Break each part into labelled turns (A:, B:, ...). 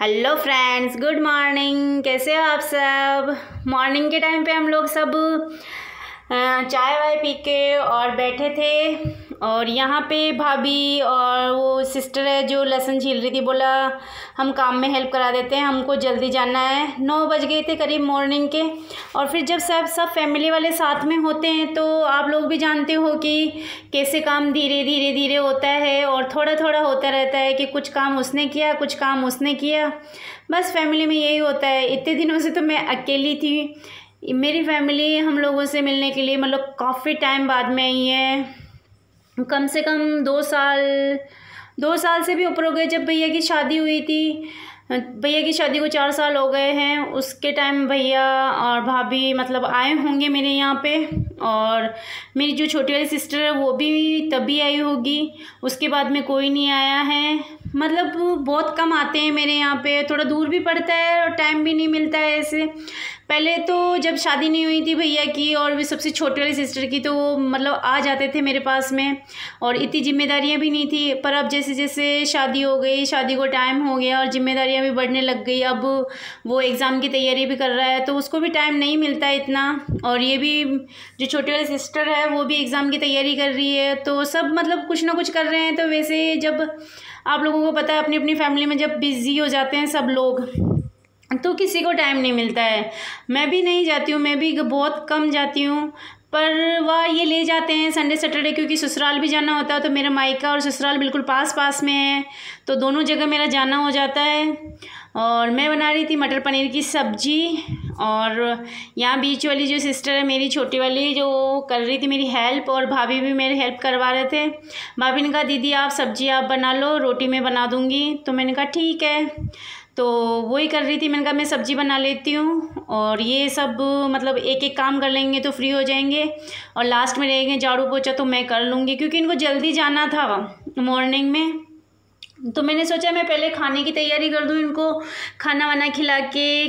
A: Hello friends, good morning. कैसे हो आप सब। मॉर्निंग के टाइम पे हम लोग सब चाय वाय पी के और बैठे थे, और यहाँ पे भाभी और वो सिस्टर है जो लहसुन छील रही थी। बोला हम काम में हेल्प करा देते हैं, हमको जल्दी जाना है। 9 बज गए थे करीब मॉर्निंग के। और फिर जब सब फैमिली वाले साथ में होते हैं तो आप लोग भी जानते हो कि कैसे काम धीरे धीरे धीरे होता है और थोड़ा थोड़ा होता रहता है कि कुछ काम उसने किया, कुछ काम उसने किया। बस फैमिली में यही होता है। इतने दिनों से तो मैं अकेली थी। मेरी फैमिली हम लोगों से मिलने के लिए मतलब काफ़ी टाइम बाद में आई है। कम से कम 2 साल से भी ऊपर हो गए। जब भैया की शादी हुई थी, भैया की शादी को 4 साल हो गए हैं। उसके टाइम भैया और भाभी मतलब आए होंगे मेरे यहाँ पे, और मेरी जो छोटी वाली सिस्टर है वो भी तभी आई होगी। उसके बाद में कोई नहीं आया है। मतलब बहुत कम आते हैं मेरे यहाँ पे। थोड़ा दूर भी पड़ता है और टाइम भी नहीं मिलता है ऐसे। पहले तो जब शादी नहीं हुई थी भैया की और भी सबसे छोटी वाली सिस्टर की, तो वो मतलब आ जाते थे मेरे पास में, और इतनी जिम्मेदारियां भी नहीं थी। पर अब जैसे जैसे शादी हो गई, शादी को टाइम हो गया और जिम्मेदारियां भी बढ़ने लग गई। अब वो एग्ज़ाम की तैयारी भी कर रहा है तो उसको भी टाइम नहीं मिलता है इतना। और ये भी जो छोटी वाली सिस्टर है वो भी एग्ज़ाम की तैयारी कर रही है। तो सब मतलब कुछ ना कुछ कर रहे हैं। तो वैसे जब आप लोगों को पता है अपनी अपनी फैमिली में जब बिज़ी हो जाते हैं सब लोग, तो किसी को टाइम नहीं मिलता है। मैं भी नहीं जाती हूँ, मैं भी बहुत कम जाती हूँ। पर वह ये ले जाते हैं संडे सैटरडे, क्योंकि ससुराल भी जाना होता है। तो मेरा मायका और ससुराल बिल्कुल पास पास में है, तो दोनों जगह मेरा जाना हो जाता है। और मैं बना रही थी मटर पनीर की सब्जी, और यहाँ बीच वाली जो सिस्टर है मेरी छोटी वाली, जो कर रही थी मेरी हेल्प, और भाभी भी मेरी हेल्प करवा रहे थे। भाभी ने कहा दीदी आप सब्जी आप बना लो, रोटी मैं बना दूँगी। तो मैंने कहा ठीक है। तो वही कर रही थी। मैंने कहा मैं सब्ज़ी बना लेती हूँ, और ये सब मतलब एक एक काम कर लेंगे तो फ्री हो जाएंगे। और लास्ट में रहेंगे झाड़ू पोछा तो मैं कर लूँगी, क्योंकि इनको जल्दी जाना था मॉर्निंग में। तो मैंने सोचा मैं पहले खाने की तैयारी कर दूँ, इनको खाना वाना खिला के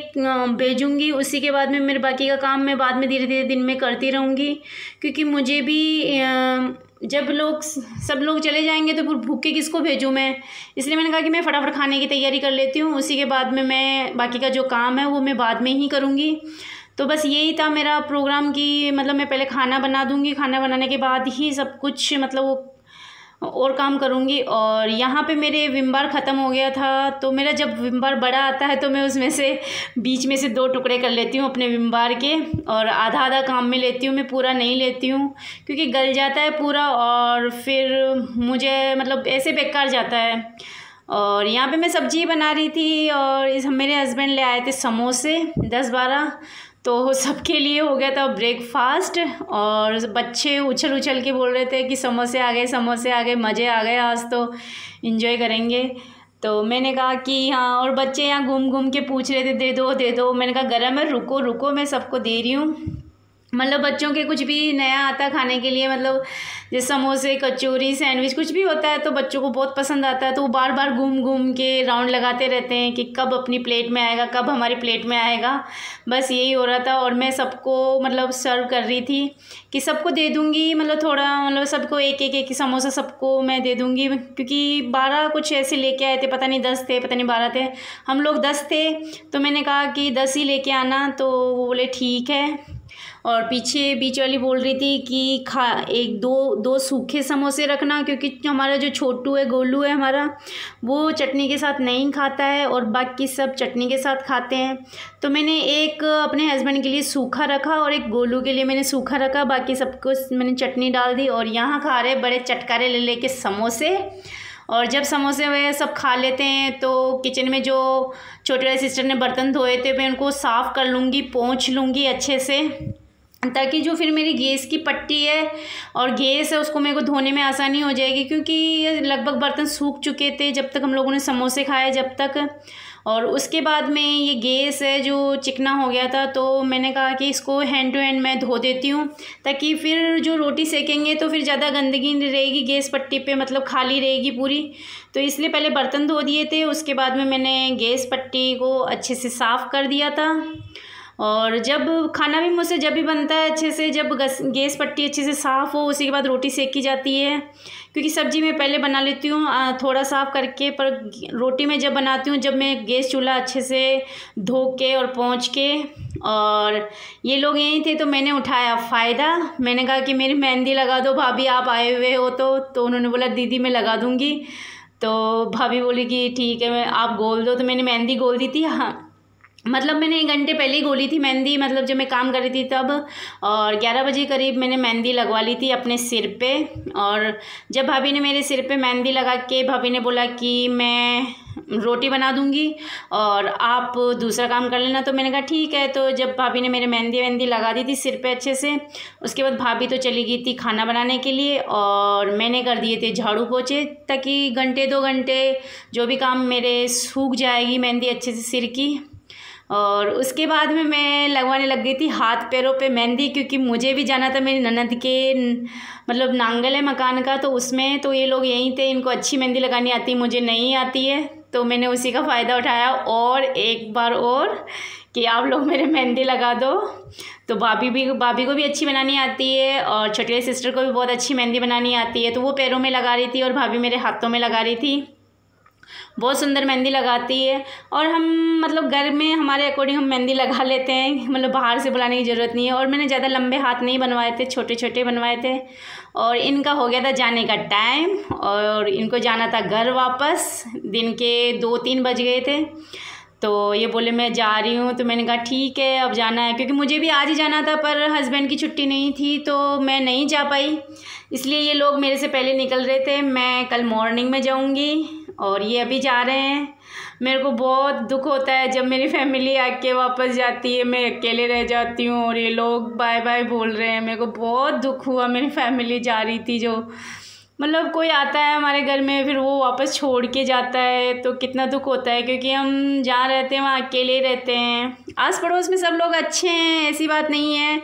A: भेजूँगी। उसी के बाद में मेरे बाकी का काम मैं बाद में धीरे धीरे दिन में करती रहूँगी, क्योंकि मुझे भी जब सब लोग चले जाएंगे तो फिर भूखे किसको भेजूँ मैं। इसलिए मैंने कहा कि मैं फटाफट खाने की तैयारी कर लेती हूँ, उसी के बाद में मैं बाकी का जो काम है वो मैं बाद में ही करूँगी। तो बस यही था मेरा प्रोग्राम कि मतलब मैं पहले खाना बना दूँगी, खाना बनाने के बाद ही सब कुछ मतलब वो और काम करूँगी। और यहाँ पे मेरे विम बार ख़त्म हो गया था। तो मेरा जब विम बार बड़ा आता है तो मैं उसमें से बीच में से 2 टुकड़े कर लेती हूँ अपने विम बार के, और आधा आधा काम में लेती हूँ, मैं पूरा नहीं लेती हूँ क्योंकि गल जाता है पूरा, और फिर मुझे मतलब ऐसे बेकार जाता है। और यहाँ पे मैं सब्ज़ी बना रही थी, और मेरे हस्बैंड ले आए थे समोसे 10-12, तो सबके लिए हो गया था ब्रेकफास्ट। और बच्चे उछल उछल के बोल रहे थे कि समोसे आ गए, समोसे आ गए, मज़े आ गए, आज तो एंजॉय करेंगे। तो मैंने कहा कि हाँ, और बच्चे यहाँ घूम घूम के पूछ रहे थे दे दो दे दो। मैंने कहा गरम है, रुको रुको मैं सबको दे रही हूँ। मतलब बच्चों के कुछ भी नया आता है खाने के लिए, मतलब जैसे समोसे, कचौरी, सैंडविच कुछ भी होता है तो बच्चों को बहुत पसंद आता है। तो वो बार बार घूम घूम के राउंड लगाते रहते हैं कि कब अपनी प्लेट में आएगा, कब हमारी प्लेट में आएगा। बस यही हो रहा था। और मैं सबको मतलब सर्व कर रही थी कि सबको दे दूँगी, मतलब थोड़ा मतलब सबको एक एक एक समोसा सबको मैं दे दूँगी, क्योंकि 12 कुछ ऐसे लेके आए थे, पता नहीं 10 थे पता नहीं 12 थे। हम लोग 10 थे, तो मैंने कहा कि 10 ही लेके आना, तो वो बोले ठीक है। और पीछे बीच वाली बोल रही थी कि एक दो सूखे समोसे रखना, क्योंकि हमारा जो छोटू है, गोलू है हमारा, वो चटनी के साथ नहीं खाता है और बाकी सब चटनी के साथ खाते हैं। तो मैंने एक अपने हस्बैंड के लिए सूखा रखा और एक गोलू के लिए मैंने सूखा रखा, बाकी सबको मैंने चटनी डाल दी। और यहाँ खा रहे बड़े चटकारे ले लेके समोसे। और जब समोसे वगैरह सब खा लेते हैं तो किचन में जो छोटे वाले सिस्टर ने बर्तन धोए थे मैं उनको साफ़ कर लूँगी, पोंछ लूँगी अच्छे से, ताकि जो फिर मेरी गैस की पट्टी है और गैस है उसको मेरे को धोने में आसानी हो जाएगी, क्योंकि लगभग बर्तन सूख चुके थे जब तक हम लोगों ने समोसे खाए जब तक। और उसके बाद में ये गैस है जो चिकना हो गया था, तो मैंने कहा कि इसको हैंड टू हैंड मैं धो देती हूँ, ताकि फिर जो रोटी सेकेंगे तो फिर ज़्यादा गंदगी नहीं रहेगी गैस पट्टी पे, मतलब खाली रहेगी पूरी। तो इसलिए पहले बर्तन धो दिए थे, उसके बाद में मैंने गैस पट्टी को अच्छे से साफ़ कर दिया था। और जब खाना भी मुझसे जब भी बनता है अच्छे से, जब गैस पट्टी अच्छे से साफ़ हो, उसी के बाद रोटी सेकी जाती है, क्योंकि सब्ज़ी मैं पहले बना लेती हूँ थोड़ा साफ़ करके, पर रोटी में जब बनाती हूँ, जब मैं गैस चूल्हा अच्छे से धो के और पोंछ के, और ये लोग यहीं थे तो मैंने उठाया फ़ायदा। मैंने कहा कि मेरी मेहंदी लगा दो भाभी, आप आए हुए हो तो उन्होंने बोला दीदी मैं लगा दूँगी। तो भाभी बोली कि ठीक है, मैं आप गोल दो। तो मैंने मेहंदी गोल दी थी, हाँ मतलब मैंने 1 घंटे पहले ही गोली थी मेहंदी, मतलब जब मैं काम कर रही थी तब। और 11 बजे करीब मैंने मेहंदी लगवा ली थी अपने सिर पे। और जब भाभी ने मेरे सिर पे मेहंदी लगा के भाभी ने बोला कि मैं रोटी बना दूंगी और आप दूसरा काम कर लेना, तो मैंने कहा ठीक है। तो जब भाभी ने मेरे मेहंदी लगा दी थी सिर पे अच्छे से, उसके बाद भाभी तो चली गई थी खाना बनाने के लिए और मैंने कर दिए थे झाड़ू पोछे, ताकि 1-2 घंटे जो भी काम मेरे सूख जाएगी मेहंदी अच्छे से सिर की। और उसके बाद में मैं लगवाने लग गई थी हाथ पैरों पे मेहंदी, क्योंकि मुझे भी जाना था मेरी ननद के मतलब नांगल है मकान का, तो उसमें तो ये लोग यहीं थे, इनको अच्छी मेहंदी लगानी आती, मुझे नहीं आती है। तो मैंने उसी का फ़ायदा उठाया और एक बार और कि आप लोग मेरे मेहंदी लगा दो। तो भाभी को भी अच्छी बनानी आती है और छोटी सिस्टर को भी बहुत अच्छी मेहंदी बनानी आती है। तो वो पैरों में लगा रही थी और भाभी मेरे हाथों में लगा रही थी। बहुत सुंदर मेहंदी लगाती है और हम मतलब घर में हमारे अकॉर्डिंग हम मेहंदी लगा लेते हैं, मतलब बाहर से बुलाने की ज़रूरत नहीं है। और मैंने ज़्यादा लंबे हाथ नहीं बनवाए थे, छोटे छोटे बनवाए थे। और इनका हो गया था जाने का टाइम और इनको जाना था घर वापस, दिन के 2-3 बज गए थे। तो ये बोले मैं जा रही हूँ, तो मैंने कहा ठीक है अब जाना है, क्योंकि मुझे भी आज ही जाना था पर हस्बैंड की छुट्टी नहीं थी तो मैं नहीं जा पाई, इसलिए ये लोग मेरे से पहले निकल रहे थे। मैं कल मॉर्निंग में जाऊँगी और ये अभी जा रहे हैं। मेरे को बहुत दुख होता है जब मेरी फैमिली आके वापस जाती है, मैं अकेले रह जाती हूँ और ये लोग बाय बाय बोल रहे हैं। मेरे को बहुत दुख हुआ, मेरी फैमिली जा रही थी, जो मतलब कोई आता है हमारे घर में फिर वो वापस छोड़ के जाता है तो कितना दुख होता है, क्योंकि हम जहाँ रहते हैं वहाँ अकेले रहते हैं। आस पड़ोस में सब लोग अच्छे हैं, ऐसी बात नहीं है,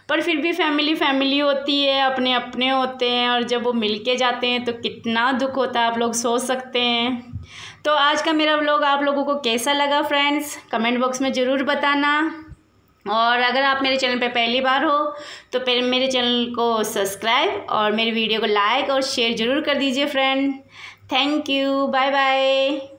A: पर फिर भी फैमिली होती है, अपने अपने होते हैं और जब वो मिल के जाते हैं तो कितना दुख होता है, आप लोग सोच सकते हैं। तो आज का मेरा व्लॉग आप लोगों को कैसा लगा फ्रेंड्स, कमेंट बॉक्स में ज़रूर बताना। और अगर आप मेरे चैनल पे पहली बार हो तो फिर मेरे चैनल को सब्सक्राइब और मेरी वीडियो को लाइक और शेयर ज़रूर कर दीजिए friend. Thank you, bye bye.